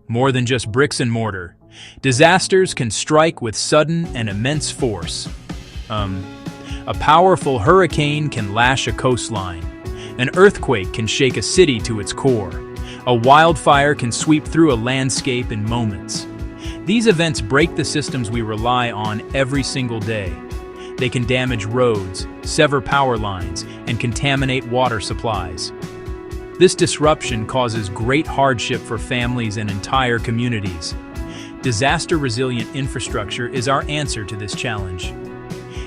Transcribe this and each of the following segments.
more than just bricks and mortar. Disasters can strike with sudden and immense force. A powerful hurricane can lash a coastline. An earthquake can shake a city to its core. A wildfire can sweep through a landscape in moments. These events break the systems we rely on every single day. They can damage roads, sever power lines, and contaminate water supplies. This disruption causes great hardship for families and entire communities. Disaster-resilient infrastructure is our answer to this challenge.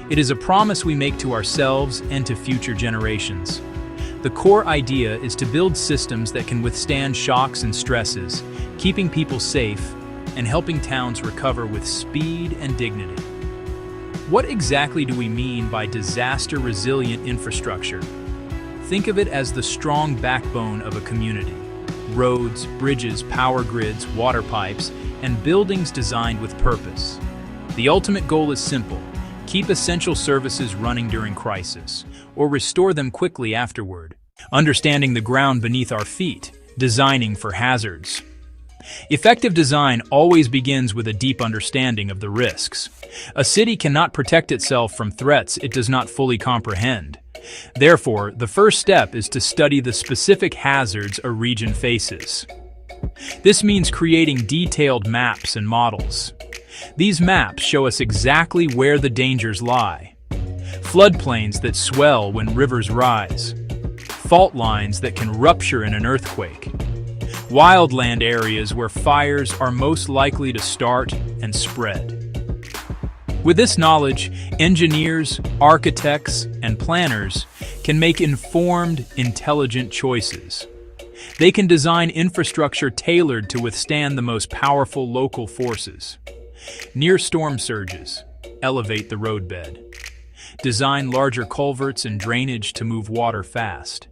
It is a promise we make to ourselves and to future generations. The core idea is to build systems that can withstand shocks and stresses, keeping people safe and helping towns recover with speed and dignity. What exactly do we mean by disaster-resilient infrastructure? Think of it as the strong backbone of a community. Roads, bridges, power grids, water pipes, and buildings designed with purpose. The ultimate goal is simple: keep essential services running during crisis, or restore them quickly afterward. Understanding the ground beneath our feet, designing for hazards. Effective design always begins with a deep understanding of the risks. A city cannot protect itself from threats it does not fully comprehend. Therefore, the first step is to study the specific hazards a region faces. This means creating detailed maps and models. These maps show us exactly where the dangers lie. Floodplains that swell when rivers rise. Fault lines that can rupture in an earthquake. Wildland areas where fires are most likely to start and spread. With this knowledge, engineers, architects, and planners can make informed, intelligent choices. They can design infrastructure tailored to withstand the most powerful local forces. Near storm surges, elevate the roadbed. Design larger culverts and drainage to move water fast.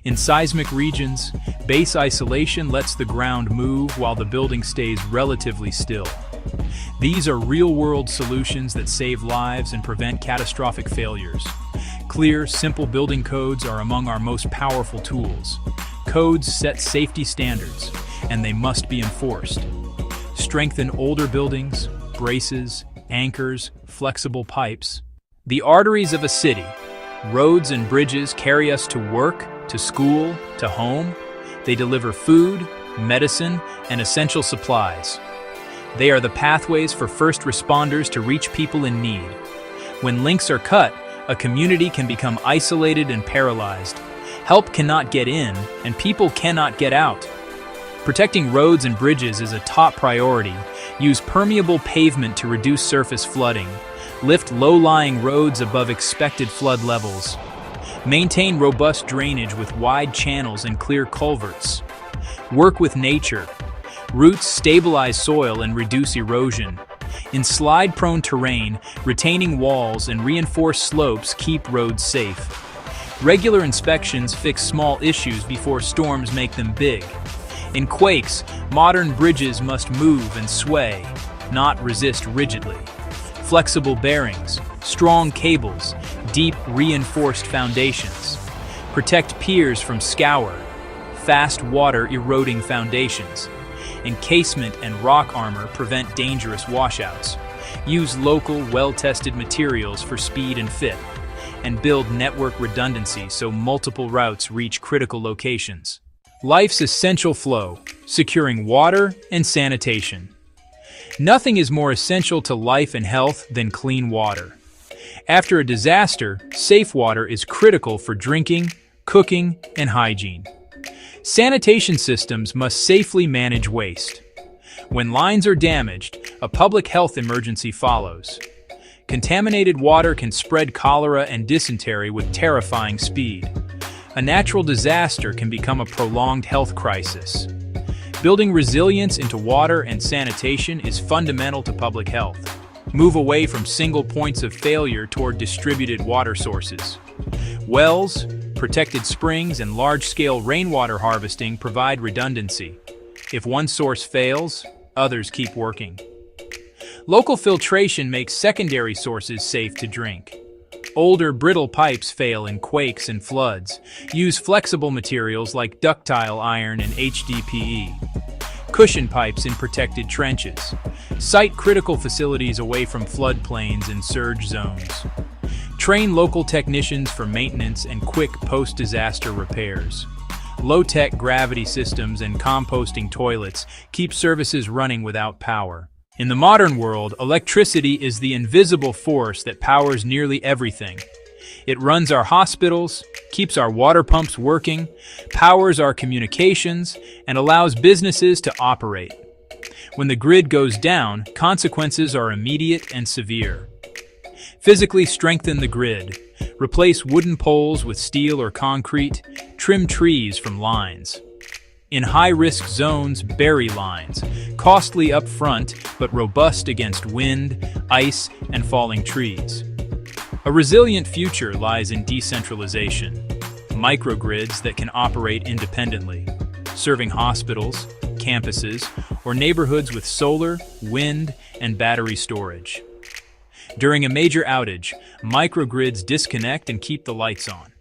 In seismic regions, base isolation lets the ground move while the building stays relatively still. These are real-world solutions that save lives and prevent catastrophic failures. Clear, simple building codes are among our most powerful tools. Codes set safety standards, and they must be enforced. Strengthen older buildings, braces, anchors, flexible pipes. The arteries of a city, roads and bridges carry us to work, to school, to home. They deliver food, medicine, and essential supplies. They are the pathways for first responders to reach people in need. When links are cut, a community can become isolated and paralyzed. Help cannot get in, and people cannot get out. Protecting roads and bridges is a top priority. Use permeable pavement to reduce surface flooding. Lift low-lying roads above expected flood levels. Maintain robust drainage with wide channels and clear culverts. Work with nature. Roots stabilize soil and reduce erosion. In slide-prone terrain, retaining walls and reinforced slopes keep roads safe. Regular inspections fix small issues before storms make them big. In quakes, modern bridges must move and sway, not resist rigidly. Flexible bearings, strong cables, deep reinforced foundations. Protect piers from scour, fast water eroding foundations. Encasement and rock armor prevent dangerous washouts. Use local, well-tested materials for speed and fit. And build network redundancy so multiple routes reach critical locations. Life's essential flow, securing water and sanitation. Nothing is more essential to life and health than clean water. After a disaster, safe water is critical for drinking, cooking, and hygiene. Sanitation systems must safely manage waste. When lines are damaged, a public health emergency follows. Contaminated water can spread cholera and dysentery with terrifying speed. A natural disaster can become a prolonged health crisis. Building resilience into water and sanitation is fundamental to public health. Move away from single points of failure toward distributed water sources. Wells, protected springs, and large-scale rainwater harvesting provide redundancy. If one source fails, others keep working. Local filtration makes secondary sources safe to drink. Older, brittle pipes fail in quakes and floods. Use flexible materials like ductile iron and HDPE. cushion pipes in protected trenches. Site critical facilities away from floodplains and surge zones. Train local technicians for maintenance and quick post-disaster repairs. Low-tech gravity systems and composting toilets keep services running without power. In the modern world, electricity is the invisible force that powers nearly everything. It runs our hospitals, keeps our water pumps working, powers our communications, and allows businesses to operate. When the grid goes down, consequences are immediate and severe. Physically strengthen the grid. Replace wooden poles with steel or concrete. Trim trees from lines. In high-risk zones, bury lines. Costly up front, but robust against wind, ice, and falling trees. A resilient future lies in decentralization. Microgrids that can operate independently, serving hospitals, campuses, or neighborhoods with solar, wind, and battery storage. During a major outage, microgrids disconnect and keep the lights on.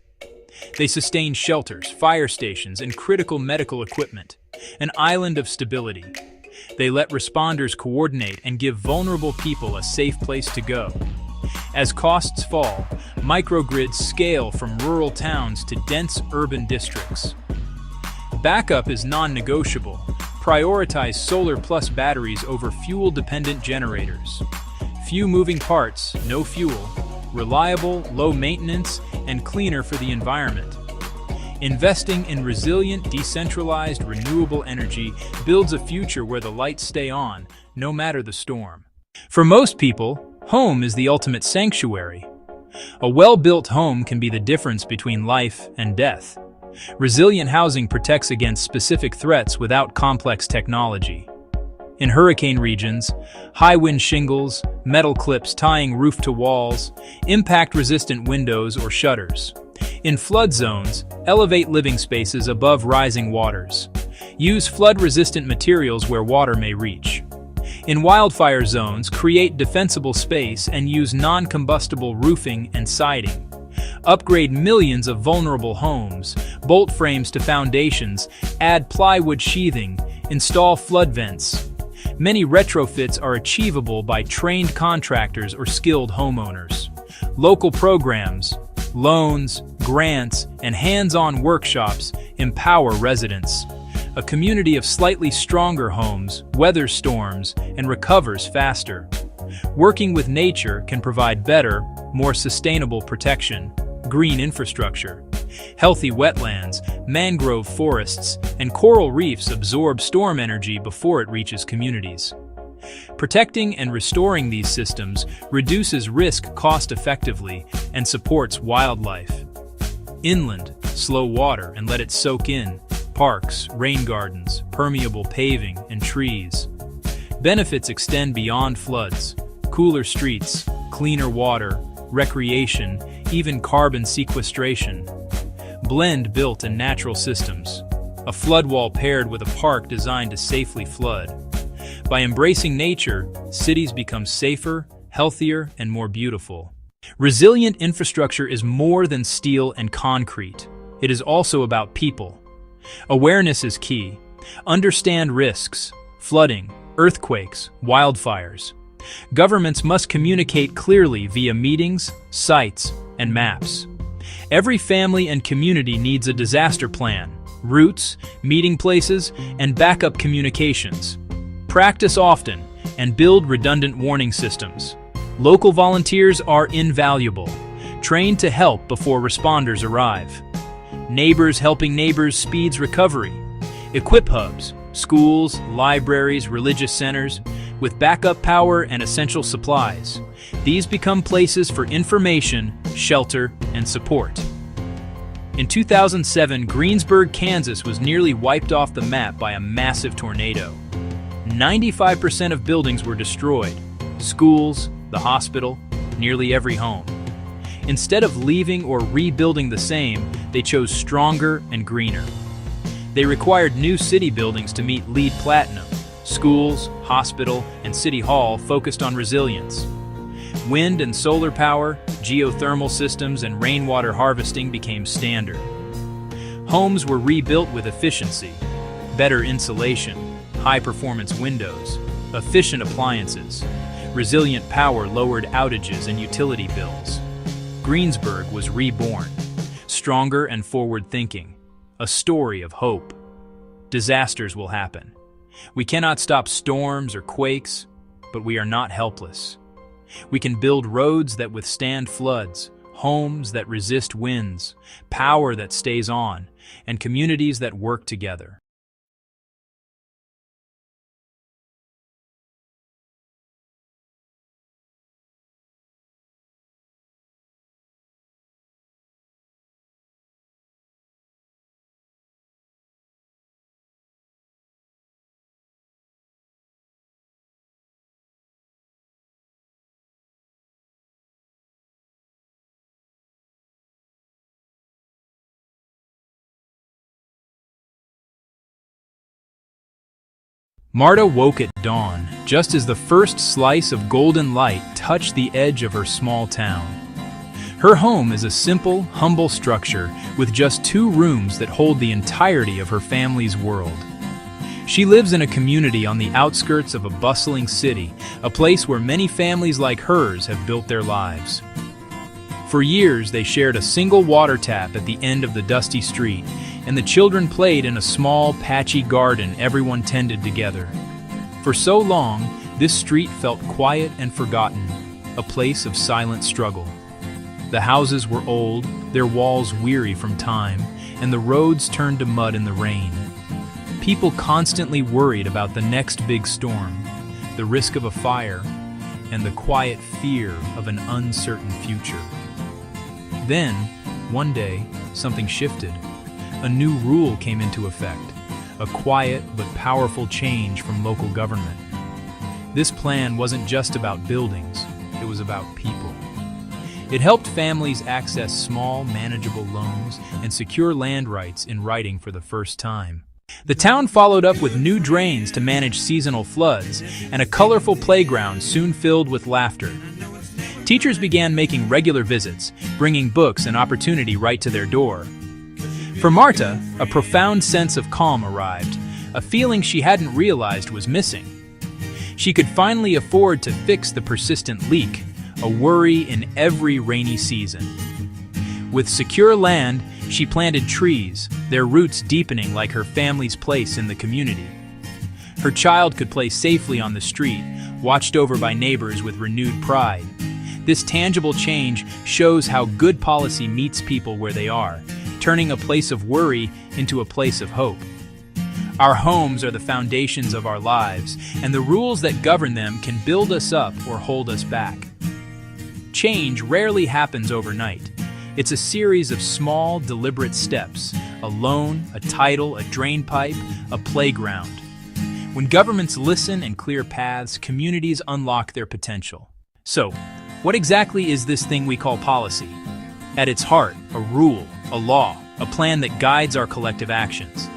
They sustain shelters, fire stations, and critical medical equipment, an island of stability. They let responders coordinate and give vulnerable people a safe place to go. As costs fall, microgrids scale from rural towns to dense urban districts. Backup is non-negotiable. Prioritize solar plus batteries over fuel-dependent generators. Few moving parts, no fuel, reliable, low maintenance, and cleaner for the environment. Investing in resilient, decentralized, renewable energy builds a future where the lights stay on, no matter the storm. For most people, home is the ultimate sanctuary. A well-built home can be the difference between life and death. Resilient housing protects against specific threats without complex technology. In hurricane regions, high-wind shingles, metal clips tying roof to walls, impact-resistant windows or shutters. In flood zones, elevate living spaces above rising waters. Use flood-resistant materials where water may reach. In wildfire zones, create defensible space and use non-combustible roofing and siding. Upgrade millions of vulnerable homes, bolt frames to foundations, add plywood sheathing, install flood vents. Many retrofits are achievable by trained contractors or skilled homeowners. Local programs, loans, grants, and hands-on workshops empower residents. A community of slightly stronger homes weathers storms and recovers faster. Working with nature can provide better, more sustainable protection. Green infrastructure. Healthy wetlands, mangrove forests, and coral reefs absorb storm energy before it reaches communities. Protecting and restoring these systems reduces risk cost-effectively and supports wildlife. Inland, slow water and let it soak in. Parks, rain gardens, permeable paving, and trees. Benefits extend beyond floods. Cooler streets, cleaner water, recreation, even carbon sequestration. Blend built and natural systems. A flood wall paired with a park designed to safely flood. By embracing nature, cities become safer, healthier, and more beautiful. Resilient infrastructure is more than steel and concrete. It is also about people. Awareness is key. Understand risks, flooding, earthquakes, wildfires. Governments must communicate clearly via meetings, sites, and maps. Every family and community needs a disaster plan, routes, meeting places, and backup communications. Practice often and build redundant warning systems. Local volunteers are invaluable. Train to help before responders arrive. Neighbors helping neighbors speeds recovery. Equip hubs, schools, libraries, religious centers, with backup power and essential supplies. These become places for information, shelter, and support. In 2007, Greensburg, Kansas was nearly wiped off the map by a massive tornado. 95% of buildings were destroyed. Schools, the hospital, nearly every home. Instead of leaving or rebuilding the same, they chose stronger and greener. They required new city buildings to meet LEED Platinum. Schools, hospital, and city hall focused on resilience. Wind and solar power, geothermal systems, and rainwater harvesting became standard. Homes were rebuilt with efficiency, better insulation, high-performance windows, efficient appliances. Resilient power lowered outages and utility bills. Greensburg was reborn, stronger and forward-thinking, a story of hope. Disasters will happen. We cannot stop storms or quakes, but we are not helpless. We can build roads that withstand floods, homes that resist winds, power that stays on, and communities that work together. Marta woke at dawn, just as the first slice of golden light touched the edge of her small town. Her home is a simple, humble structure with just 2 rooms that hold the entirety of her family's world. She lives in a community on the outskirts of a bustling city, a place where many families like hers have built their lives. For years, they shared a single water tap at the end of the dusty street, and the children played in a small, patchy garden everyone tended together. For so long, this street felt quiet and forgotten, a place of silent struggle. The houses were old, their walls weary from time, and the roads turned to mud in the rain. People constantly worried about the next big storm, the risk of a fire, and the quiet fear of an uncertain future. Then, one day, something shifted. A new rule came into effect, a quiet but powerful change from local government. This plan wasn't just about buildings, it was about people. It helped families access small, manageable loans and secure land rights in writing for the first time. The town followed up with new drains to manage seasonal floods, and a colorful playground soon filled with laughter. Teachers began making regular visits, bringing books and opportunity right to their door. For Marta, a profound sense of calm arrived, a feeling she hadn't realized was missing. She could finally afford to fix the persistent leak, a worry in every rainy season. With secure land, she planted trees, their roots deepening like her family's place in the community. Her child could play safely on the street, watched over by neighbors with renewed pride. This tangible change shows how good policy meets people where they are, turning a place of worry into a place of hope. Our homes are the foundations of our lives, and the rules that govern them can build us up or hold us back. Change rarely happens overnight. It's a series of small, deliberate steps: a loan, a title, a drain pipe, a playground. When governments listen and clear paths, communities unlock their potential. So, what exactly is this thing we call policy? At its heart, a rule, a law, a plan that guides our collective actions.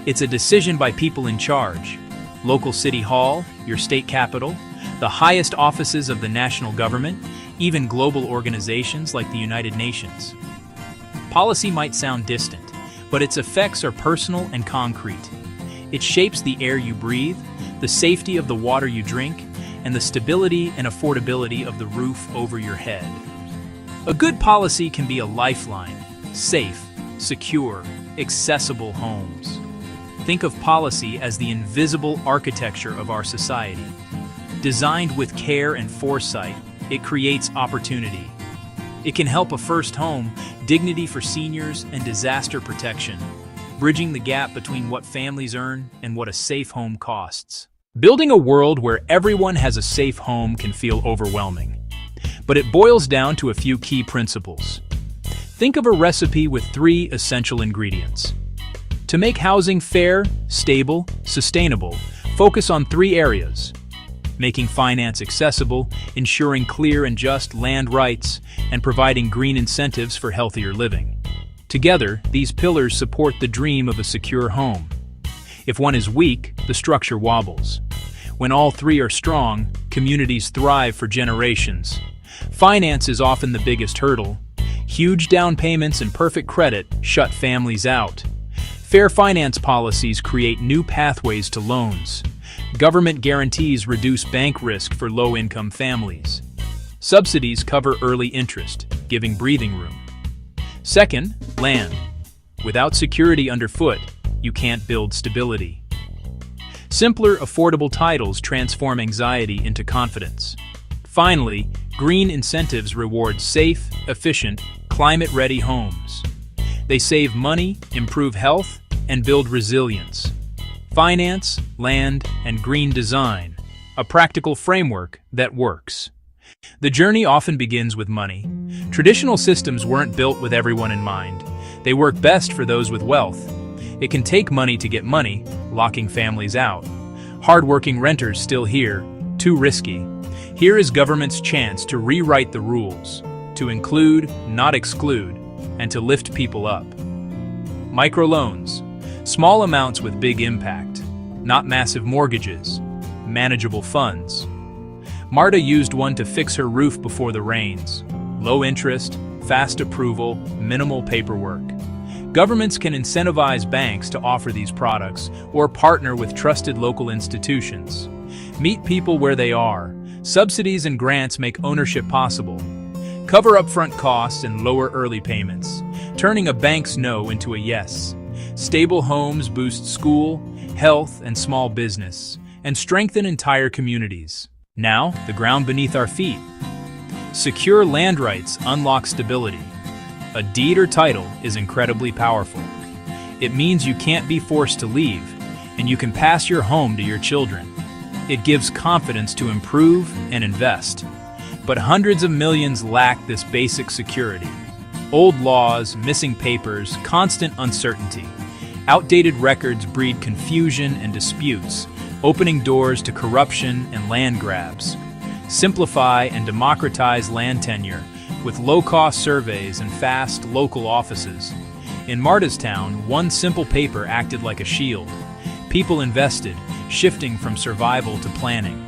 It's a decision by people in charge: local city hall, your state capital, the highest offices of the national government, even global organizations like the United Nations. Policy might sound distant, but its effects are personal and concrete. It shapes the air you breathe, the safety of the water you drink, and the stability and affordability of the roof over your head. A good policy can be a lifeline: safe, secure, accessible homes. Think of policy as the invisible architecture of our society. Designed with care and foresight, it creates opportunity. It can help a first home, dignity for seniors, and disaster protection, bridging the gap between what families earn and what a safe home costs. Building a world where everyone has a safe home can feel overwhelming, but it boils down to a few key principles. Think of a recipe with 3 essential ingredients. To make housing fair, stable, sustainable, focus on 3 areas: making finance accessible, ensuring clear and just land rights, and providing green incentives for healthier living. Together, these pillars support the dream of a secure home. If one is weak, the structure wobbles. When all 3 are strong, communities thrive for generations. Finance is often the biggest hurdle. Huge down payments and perfect credit shut families out. Fair finance policies create new pathways to loans. Government guarantees reduce bank risk for low-income families. Subsidies cover early interest, giving breathing room. Second, land. Without security underfoot, you can't build stability. Simpler, affordable titles transform anxiety into confidence. Finally, green incentives reward safe, efficient, climate-ready homes. They save money, improve health, and build resilience. Finance, land, and green design, a practical framework that works. The journey often begins with money. Traditional systems weren't built with everyone in mind. They work best for those with wealth. It can take money to get money, locking families out. Hard-working renters still here, too risky. Here is government's chance to rewrite the rules, to include, not exclude, and to lift people up. Microloans, small amounts with big impact, not massive mortgages, manageable funds. Marta used one to fix her roof before the rains. Low interest, fast approval, minimal paperwork. Governments can incentivize banks to offer these products or partner with trusted local institutions. Meet people where they are. Subsidies and grants make ownership possible. Cover upfront costs and lower early payments, turning a bank's no into a yes. Stable homes boost school, health, and small business, and strengthen entire communities. Now, the ground beneath our feet. Secure land rights unlock stability. A deed or title is incredibly powerful. It means you can't be forced to leave, and you can pass your home to your children. It gives confidence to improve and invest. But hundreds of millions lack this basic security. Old laws, missing papers, constant uncertainty. Outdated records breed confusion and disputes, opening doors to corruption and land grabs. Simplify and democratize land tenure with low-cost surveys and fast local offices. In Marta's town, one simple paper acted like a shield. People invested, shifting from survival to planning.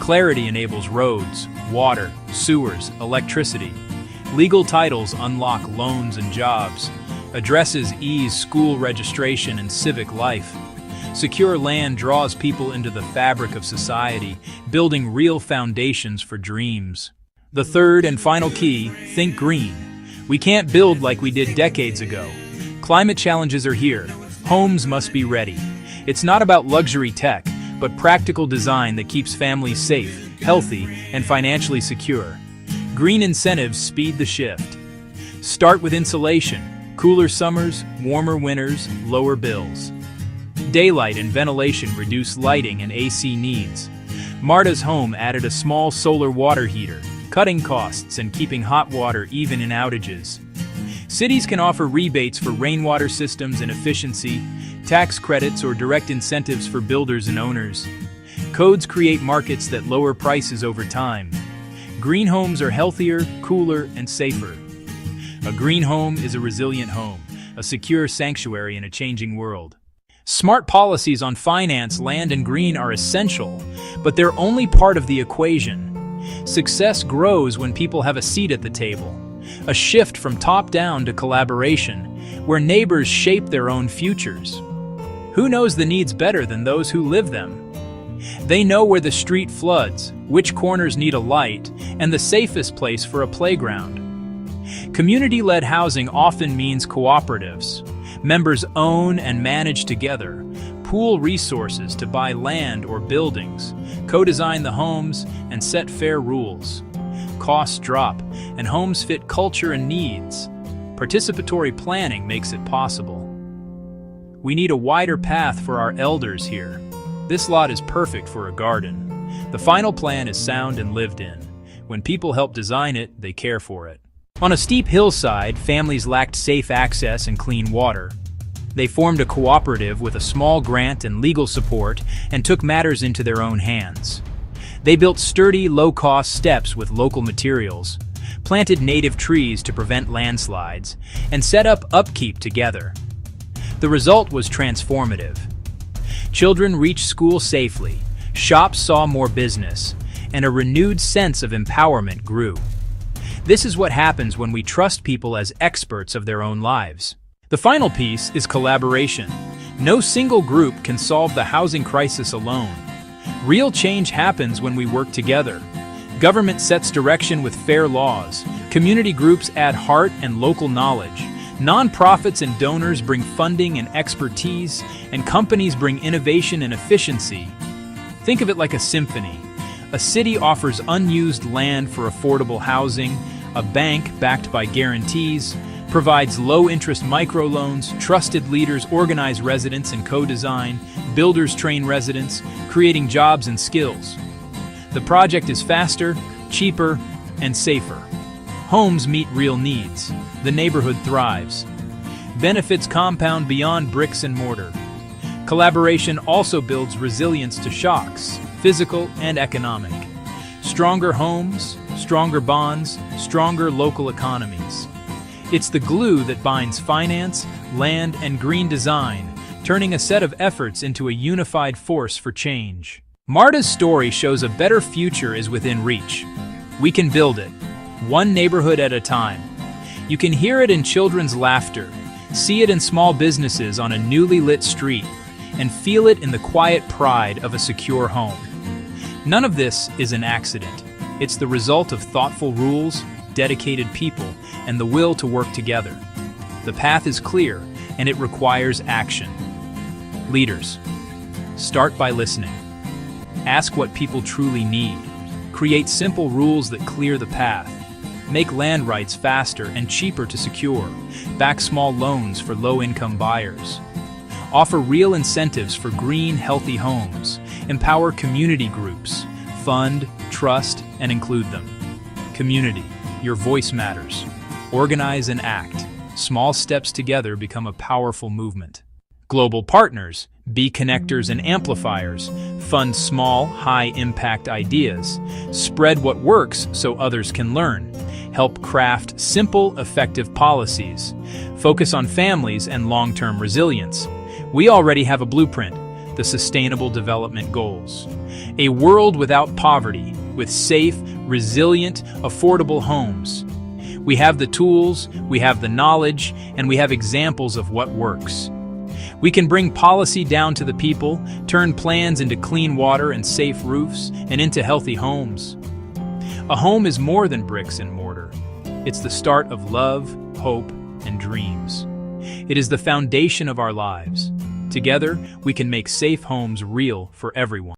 Clarity enables roads, water, sewers, electricity. Legal titles unlock loans and jobs. Addresses ease school registration and civic life. Secure land draws people into the fabric of society, building real foundations for dreams. The third and final key, think green. We can't build like we did decades ago. Climate challenges are here. Homes must be ready. It's not about luxury tech, but practical design that keeps families safe, healthy, and financially secure. Green incentives speed the shift. Start with insulation. Cooler summers, warmer winters, lower bills. Daylight and ventilation reduce lighting and AC needs. Marta's home added a small solar water heater, cutting costs and keeping hot water even in outages. Cities can offer rebates for rainwater systems and efficiency, tax credits or direct incentives for builders and owners. Codes create markets that lower prices over time. Green homes are healthier, cooler, and safer. A green home is a resilient home, a secure sanctuary in a changing world. Smart policies on finance, land, and green are essential, but they're only part of the equation. Success grows when people have a seat at the table, a shift from top-down to collaboration, where neighbors shape their own futures. Who knows the needs better than those who live them? They know where the street floods, which corners need a light, and the safest place for a playground. Community-led housing often means cooperatives. Members own and manage together, pool resources to buy land or buildings, co-design the homes, and set fair rules. Costs drop, and homes fit culture and needs. Participatory planning makes it possible. We need a wider path for our elders here. This lot is perfect for a garden. The final plan is sound and lived in. When people help design it, they care for it. On a steep hillside, families lacked safe access and clean water. They formed a cooperative with a small grant and legal support and took matters into their own hands. They built sturdy, low-cost steps with local materials, planted native trees to prevent landslides, and set up upkeep together. The result was transformative. Children reached school safely, shops saw more business, and a renewed sense of empowerment grew. This is what happens when we trust people as experts of their own lives. The final piece is collaboration. No single group can solve the housing crisis alone. Real change happens when we work together. Government sets direction with fair laws. Community groups add heart and local knowledge. Nonprofits and donors bring funding and expertise, and companies bring innovation and efficiency. Think of it like a symphony. A city offers unused land for affordable housing, a bank backed by guarantees provides low-interest microloans, trusted leaders organize residents and co-design, builders train residents, creating jobs and skills. The project is faster, cheaper, and safer. Homes meet real needs. The neighborhood thrives. Benefits compound beyond bricks and mortar. Collaboration also builds resilience to shocks, physical and economic. Stronger homes, stronger bonds, stronger local economies. It's the glue that binds finance, land, and green design, turning a set of efforts into a unified force for change. MARTA's story shows a better future is within reach. We can build it, one neighborhood at a time. You can hear it in children's laughter, see it in small businesses on a newly lit street, and feel it in the quiet pride of a secure home. None of this is an accident. It's the result of thoughtful rules, dedicated people, and the will to work together. The path is clear, and it requires action. Leaders, start by listening. Ask what people truly need. Create simple rules that clear the path. Make land rights faster and cheaper to secure. Back small loans for low-income buyers. Offer real incentives for green, healthy homes. Empower community groups. Fund, trust, and include them. Community, your voice matters. Organize and act. Small steps together become a powerful movement. Global partners, be connectors and amplifiers. Fund small, high-impact ideas. Spread what works so others can learn. Help craft simple, effective policies. Focus on families and long-term resilience. We already have a blueprint, the Sustainable Development Goals. A world without poverty, with safe, resilient, affordable homes. We have the tools, we have the knowledge, and we have examples of what works. We can bring policy down to the people, turn plans into clean water and safe roofs, and into healthy homes. A home is more than bricks and mortar. It's the start of love, hope, and dreams. It is the foundation of our lives. Together, we can make safe homes real for everyone.